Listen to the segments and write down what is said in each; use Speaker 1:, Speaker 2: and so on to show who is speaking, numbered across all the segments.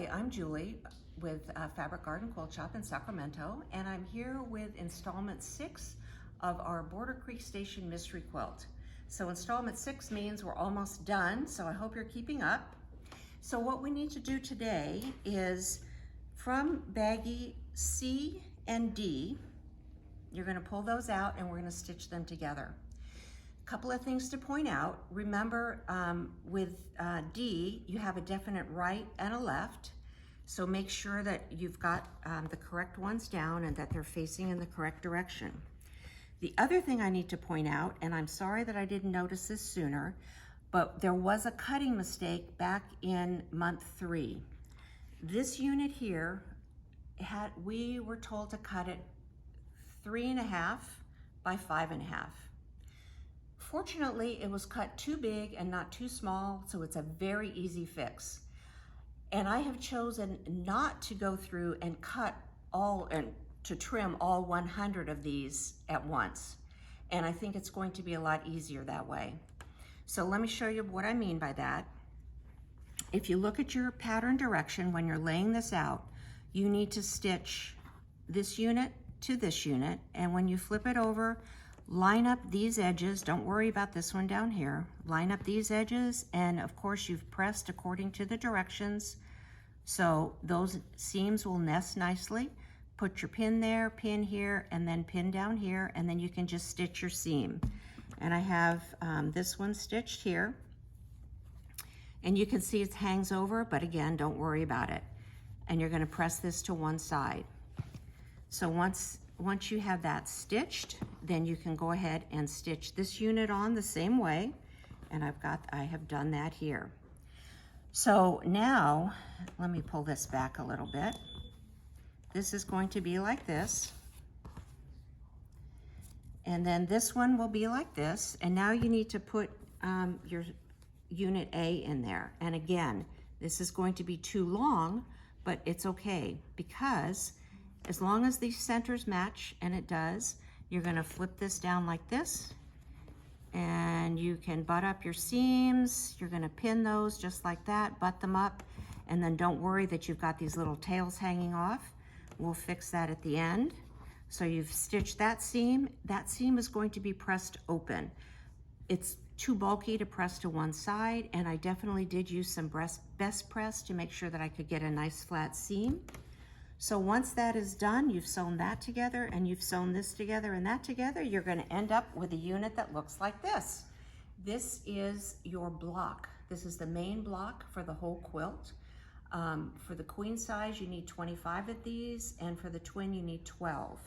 Speaker 1: Hi, I'm Julie with Fabric Garden Quilt Shop in Sacramento, and I'm here with installment 6 of our Border Creek Station Mystery Quilt. So installment 6 means we're almost done, so I hope you're keeping up. So what we need to do today is from baggie C and D, you're going to pull those out and we're going to stitch them together. Couple of things to point out. Remember, with D, you have a definite right and a left, so make sure that you've got the correct ones down and that they're facing in the correct direction. The other thing I need to point out, and I'm sorry that I didn't notice this sooner, but there was a cutting mistake back in month 3. This unit here, we were told to cut it 3.5 by 5.5. Fortunately, it was cut too big and not too small, so it's a very easy fix. And I have chosen not to go through and cut all and to trim all 100 of these at once. And I think it's going to be a lot easier that way. So let me show you what I mean by that. If you look at your pattern direction when you're laying this out, you need to stitch this unit to this unit, and when you flip it over, line up these edges. Don't worry about this one down here. Line up these edges, and of course you've pressed according to the directions, so those seams will nest nicely. Put your pin there, pin here, and then pin down here, and then you can just stitch your seam. And I have this one stitched here, and you can see it hangs over, but again, don't worry about it. And you're going to press this to one side. So once you have that stitched, then you can go ahead and stitch this unit on the same way, and I have done that here. So now let me pull this back a little bit. This is going to be like this, and then this one will be like this, and now you need to put your unit A in there. And again, this is going to be too long, but it's okay, because as long as these centers match, and it does, you're going to flip this down like this, and you can butt up your seams. You're going to pin those just like that, butt them up, and then don't worry that you've got these little tails hanging off. We'll fix that at the end. So you've stitched that seam. That seam is going to be pressed open. It's too bulky to press to one side, and I definitely did use some best press to make sure that I could get a nice flat seam. So once that is done, you've sewn that together, and you've sewn this together and that together, you're going to end up with a unit that looks like this. This is your block. This is the main block for the whole quilt. For the queen size, you need 25 of these, and for the twin, you need 12.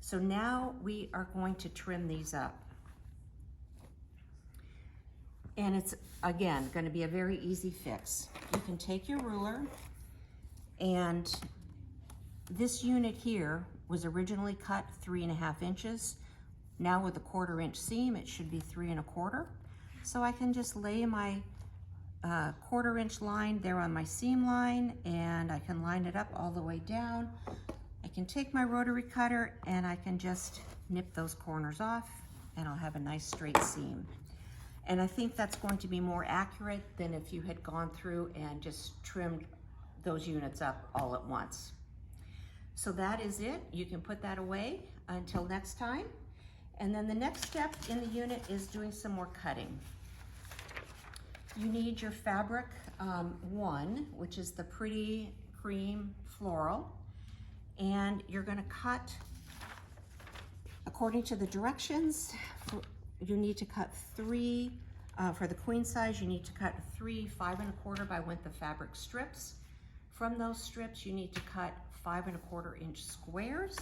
Speaker 1: So now we are going to trim these up. And it's, again, going to be a very easy fix. You can take your ruler, and this unit here was originally cut 3.5 inches. Now with a 1/4 inch seam, it should be 3 1/4. So I can just lay my 1/4 inch line there on my seam line, and I can line it up all the way down. I can take my rotary cutter and I can just nip those corners off, and I'll have a nice straight seam. And I think that's going to be more accurate than if you had gone through and just trimmed those units up all at once. So that is it. You can put that away until next time. And then the next step in the unit is doing some more cutting. You need your fabric 1, which is the pretty cream floral, and you're going to cut according to the directions. You need to cut 3, for the queen size, you need to cut 3 5 1/4 by width of fabric strips. From those strips, you need to cut 5 1/4 inch squares,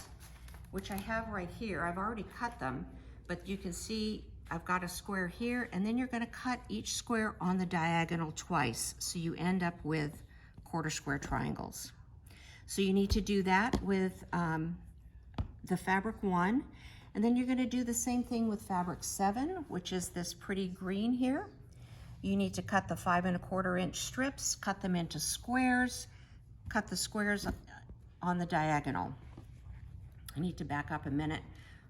Speaker 1: which I have right here. I've already cut them, but you can see I've got a square here, and then you're going to cut each square on the diagonal twice, so you end up with 1/4 square triangles. So you need to do that with the fabric 1, and then you're going to do the same thing with fabric 7, which is this pretty green here. You need to cut the 5 1/4 inch strips, cut them into squares, cut the squares on the diagonal. I need to back up a minute.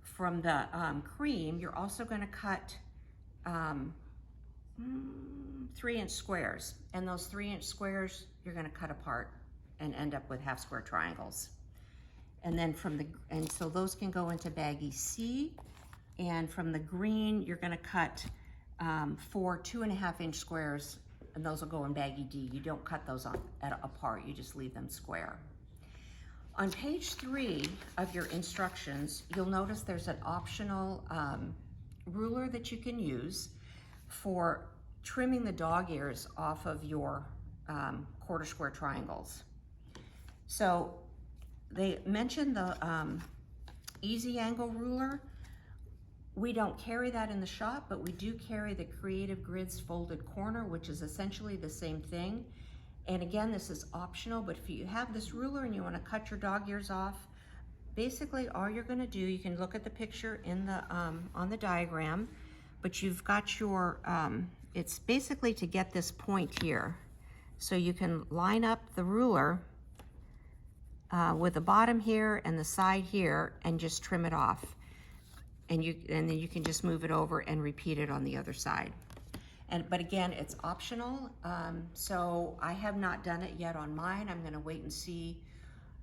Speaker 1: From the cream, you're also going to cut 3-inch squares, and those 3-inch squares you're going to cut apart and end up with half square triangles. And then so those can go into baggie C, and from the green, you're gonna cut 4 2.5-inch squares, and those will go in baggie D. You don't cut those apart, you just leave them square. On page 3 of your instructions, you'll notice there's an optional ruler that you can use for trimming the dog ears off of your quarter square triangles. So they mentioned the easy angle ruler. We don't carry that in the shop, but we do carry the Creative Grids folded corner, which is essentially the same thing. And again, this is optional, but if you have this ruler and you want to cut your dog ears off, basically all you're going to do, you can look at the picture in the on the diagram, but you've got your, it's basically to get this point here. So you can line up the ruler with the bottom here and the side here and just trim it off. And then you can just move it over and repeat it on the other side. But again, it's optional. So I have not done it yet on mine. I'm gonna wait and see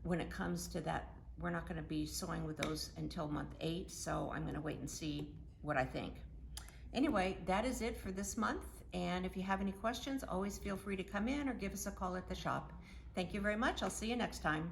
Speaker 1: when it comes to that. We're not gonna be sewing with those until month 8, so I'm gonna wait and see what I think. Anyway, that is it for this month. And if you have any questions, always feel free to come in or give us a call at the shop. Thank you very much. I'll see you next time.